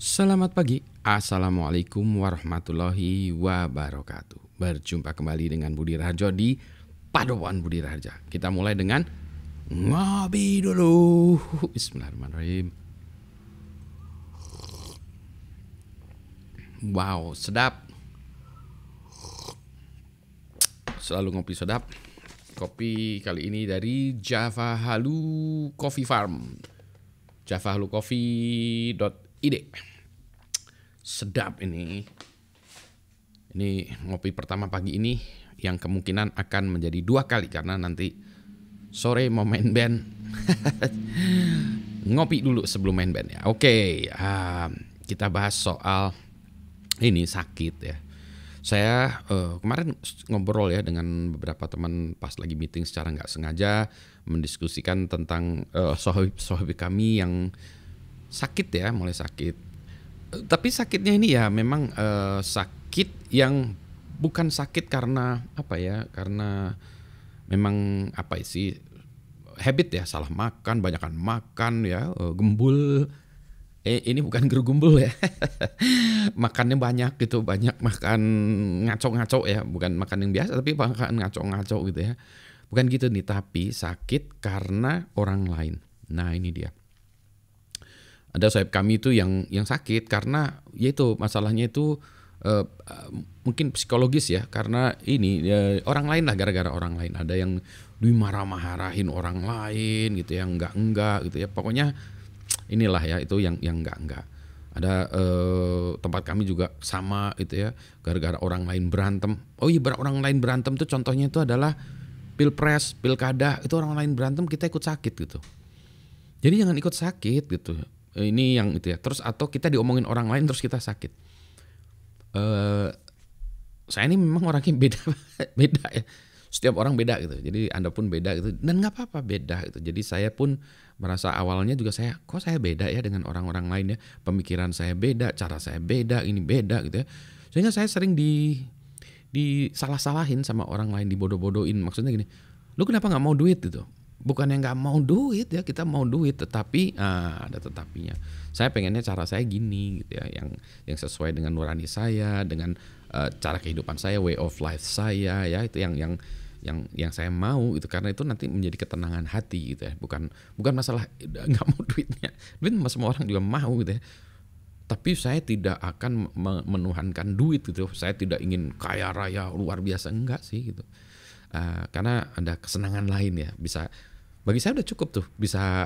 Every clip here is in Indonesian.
Selamat pagi, Assalamualaikum warahmatullahi wabarakatuh. Berjumpa kembali dengan Budi Raharjo di Padoan Budi Raharja. Kita mulai dengan ngopi dulu. Bismillahirrahmanirrahim. Wow, sedap. Selalu ngopi sedap. Kopi kali ini dari Java Halu Coffee Farm. javahalucoffee.id. Sedap ini. Ini ngopi pertama pagi ini yang kemungkinan akan menjadi 2 kali karena nanti sore mau main band. Ngopi dulu sebelum main band ya. Oke, kita bahas soal ini sakit ya. Saya kemarin ngobrol ya dengan beberapa teman pas lagi meeting secara nggak sengaja mendiskusikan tentang sohib kami yang sakit ya, mulai sakit. Tapi sakitnya ini ya memang sakit yang bukan sakit karena apa ya? Karena memang apa sih habit ya, salah makan, banyakan makan ya, gembul. Ini bukan gerugumbul ya. Makannya banyak gitu, banyak makan ngaco-ngaco ya, bukan makan yang biasa tapi makan ngaco-ngaco gitu ya. Bukan gitu nih, tapi sakit karena orang lain. Nah, ini dia. Ada sahib kami itu yang sakit karena yaitu masalahnya itu mungkin psikologis ya, karena ini orang lain lah, gara-gara orang lain. Ada yang dimarah-marahin orang lain gitu ya, enggak gitu ya. Pokoknya inilah ya, itu yang enggak. Ada tempat kami juga sama itu ya, gara-gara orang lain berantem. Oh iya, orang lain berantem tuh contohnya itu adalah pilpres, pilkada, itu orang lain berantem kita ikut sakit gitu. Jadi jangan ikut sakit gitu. Ini yang itu ya. Terus atau kita diomongin orang lain terus kita sakit. Saya ini memang orangnya beda ya. Setiap orang beda gitu. Jadi Anda pun beda gitu. Dan nggak apa-apa beda gitu. Jadi saya pun merasa awalnya juga kok saya beda ya dengan orang-orang lain ya. Pemikiran saya beda, cara saya beda, ini beda gitu ya. Sehingga saya sering disalah-salahin sama orang lain, dibodoh-bodohin. Maksudnya gini, lu kenapa nggak mau duit gitu? Bukannya nggak mau duit ya, kita mau duit, tetapi ada tetapinya. Saya pengennya cara saya gini gitu ya, yang sesuai dengan nurani saya, dengan cara kehidupan saya, way of life saya ya, itu yang saya mau itu, karena itu nanti menjadi ketenangan hati gitu ya. Bukan masalah nggak mau duitnya. Duit semua orang juga mau gitu ya. Tapi saya tidak akan menuhankan duit gitu. Saya tidak ingin kaya raya luar biasa, enggak sih gitu. Karena ada kesenangan lain ya. Bagi saya udah cukup tuh, bisa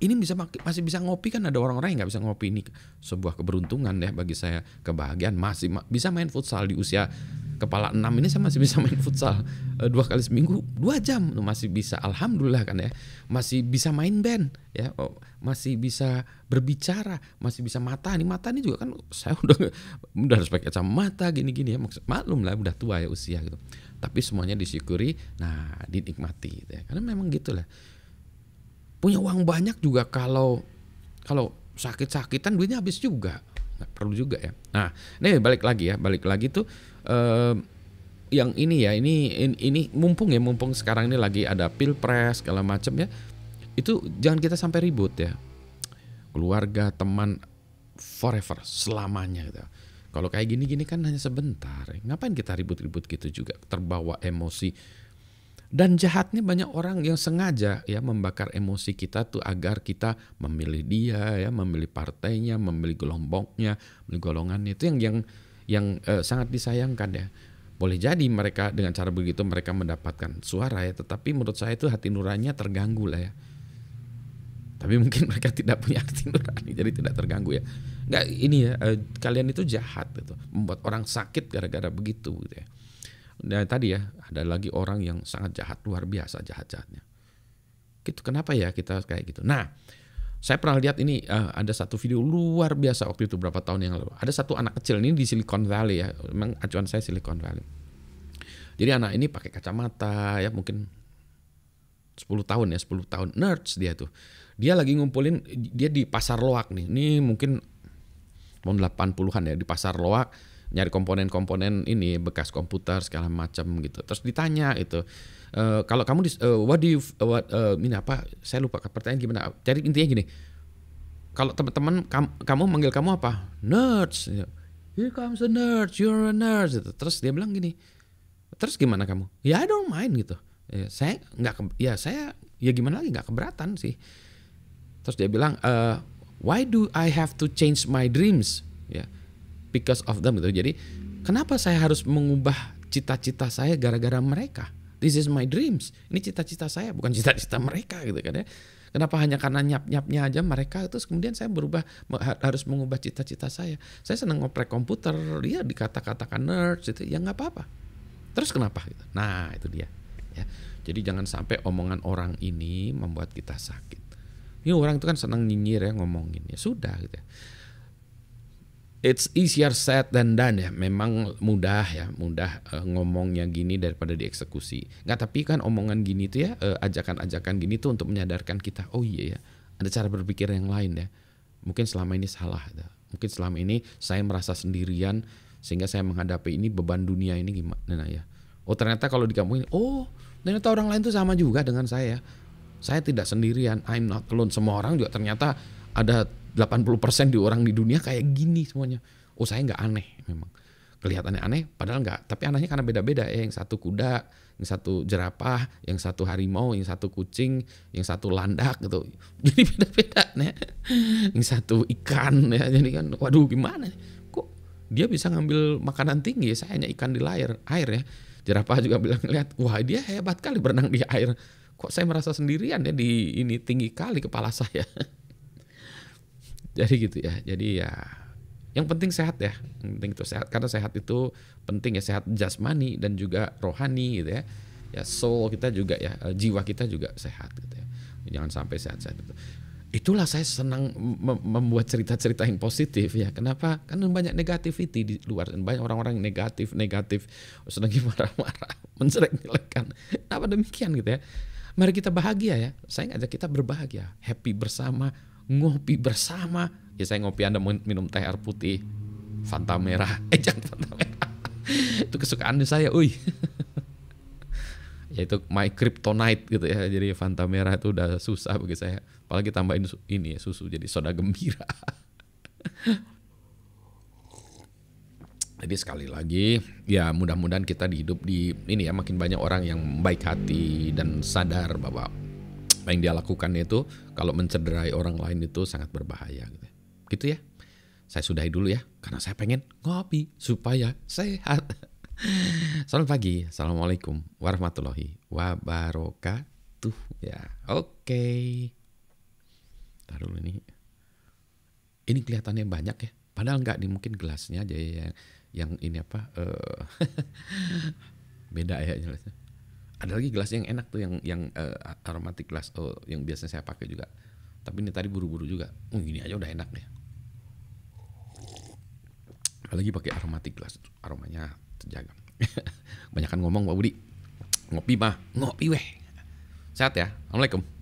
ini masih bisa ngopi, kan ada orang-orang yang nggak bisa ngopi. Ini sebuah keberuntungan ya bagi saya, kebahagiaan. Masih bisa main futsal di usia kepala 6 ini, saya masih bisa main futsal 2 kali seminggu 2 jam, masih bisa, alhamdulillah kan ya. Masih bisa main band ya, masih bisa berbicara, masih bisa mata nih juga kan saya udah harus pakai kacamata gini-gini ya, maklum lah udah tua ya usia gitu. Tapi semuanya disyukuri, nah dinikmati gitu ya. Karena memang gitulah. Punya uang banyak juga kalau sakit-sakitan duitnya habis juga. Nggak perlu juga ya. Nah, ini balik lagi tuh yang ini ya, ini mumpung sekarang ini lagi ada pilpres segala macam ya. Itu jangan kita sampai ribut ya. Keluarga, teman, forever, selamanya gitu. Kalau kayak gini kan hanya sebentar. Ngapain kita ribut-ribut gitu juga, terbawa emosi. Dan jahatnya banyak orang yang sengaja ya membakar emosi kita tuh agar kita memilih dia ya, memilih partainya, memilih kelompoknya, memilih golongannya. Itu yang sangat disayangkan ya. Boleh jadi mereka dengan cara begitu mereka mendapatkan suara ya, tetapi menurut saya itu hati nuraninya terganggu lah ya. Tapi mungkin mereka tidak punya hati nurani, jadi tidak terganggu ya. Nggak, ini ya, kalian itu jahat gitu, membuat orang sakit gara-gara begitu gitu ya. Nah tadi ya, ada lagi orang yang sangat jahat, luar biasa jahat-jahatnya. Gitu, kenapa ya kita kayak gitu? Nah, saya pernah lihat ini, ada satu video luar biasa waktu itu berapa tahun yang lalu. Ada satu anak kecil ini di Silicon Valley ya, memang acuan saya Silicon Valley. Jadi anak ini pakai kacamata ya, mungkin 10 tahun, nerds dia tuh. Dia lagi ngumpulin, dia di pasar loak nih. Ini mungkin tahun 80-an ya, di pasar loak nyari komponen-komponen ini bekas komputer segala macam gitu. Terus ditanya itu, kalau kamu ini apa? Saya lupa pertanyaan gimana. Jadi intinya gini, Kalau teman-teman kamu manggil kamu apa? Nerds. Here comes the nerds, you're a nerd. Gitu. Terus dia bilang gini, terus gimana kamu? Ya I don't mind gitu. Saya nggak, ya gimana lagi, nggak keberatan sih. Terus dia bilang, why do I have to change my dreams? Ya, because of them gitu. Jadi kenapa saya harus mengubah cita-cita saya gara-gara mereka? This is my dreams. Ini cita-cita saya, bukan cita-cita mereka gitu kan ya. Kenapa hanya karena nyap-nyapnya aja mereka, terus kemudian saya berubah, harus mengubah cita-cita saya. Saya senang ngoprek komputer, dia dikata-katakan nerds gitu, ya nggak apa-apa. Terus kenapa? Gitu. Nah itu dia. Ya. Jadi jangan sampai omongan orang ini membuat kita sakit. Ini orang itu kan senang nyinyir ya, ngomongin, ya sudah gitu ya. It's easier said than done ya. Memang mudah ngomongnya gini daripada dieksekusi. Nggak, tapi kan omongan gini tuh ya, ajakan-ajakan gini tuh untuk menyadarkan kita, oh iya ya, ada cara berpikir yang lain ya. Mungkin selama ini salah ya. Mungkin selama ini saya merasa sendirian sehingga saya menghadapi ini, beban dunia ini gimana ya. Oh ternyata kalau di kampung ini, oh ternyata orang lain tuh sama juga dengan saya. Saya tidak sendirian, I'm not alone. Semua orang juga ternyata ada 80% di orang di dunia kayak gini semuanya. Oh saya nggak aneh memang. Kelihatannya aneh padahal nggak. Tapi anehnya karena beda-beda ya. Yang satu kuda, yang satu jerapah, yang satu harimau, yang satu kucing, yang satu landak gitu. Jadi beda-beda nih. Yang satu ikan ya. Jadi kan waduh gimana. Kok dia bisa ngambil makanan tinggi, saya hanya ikan di air ya. Jerapah juga bilang lihat, wah dia hebat kali berenang di air. Kok saya merasa sendirian ya di ini, tinggi kali kepala saya. Jadi gitu ya. Jadi ya yang penting sehat ya. Yang penting itu sehat, karena sehat itu penting ya, sehat jasmani dan juga rohani gitu ya. Ya soul kita juga ya, jiwa kita juga sehat gitu ya. Jangan sampai sehat-sehat itu. Itulah saya senang membuat cerita-cerita yang positif ya. Kenapa? Karena banyak negativity di luar, dan banyak orang-orang yang negatif, lagi marah-marah, menjelek-jelekan. Kenapa demikian gitu ya? Mari kita bahagia ya. Saya ngajak kita berbahagia, happy bersama, ngopi bersama. Ya saya ngopi, Anda minum teh air putih, Fanta merah. Jangan Fanta merah. Itu kesukaan saya, Yaitu my kryptonite gitu ya. Jadi Fanta merah itu udah susah bagi saya. Apalagi tambahin ini ya, susu, jadi soda gembira. Jadi sekali lagi ya, mudah-mudahan kita hidup di ini ya, makin banyak orang yang baik hati dan sadar bahwa apa yang dia lakukan itu kalau mencederai orang lain itu sangat berbahaya gitu. Gitu ya. Saya sudahi dulu ya, karena saya pengen ngopi supaya sehat. Selamat pagi. Assalamualaikum warahmatullahi wabarakatuh. Ya, oke. Taruh dulu ini. Ini kelihatannya banyak ya. Padahal enggak nih, mungkin gelasnya aja ya yang ini apa? Beda ya jelasnya. Ada lagi gelas yang enak tuh, yang aromatic glass, yang biasanya saya pakai juga. Tapi ini tadi buru-buru juga. Gini aja udah enak deh. Apalagi pakai aromatic glass, aromanya terjaga. Kebanyakan ngomong Pak Budi. Ngopi mah, ngopi weh. Sehat ya. Assalamualaikum.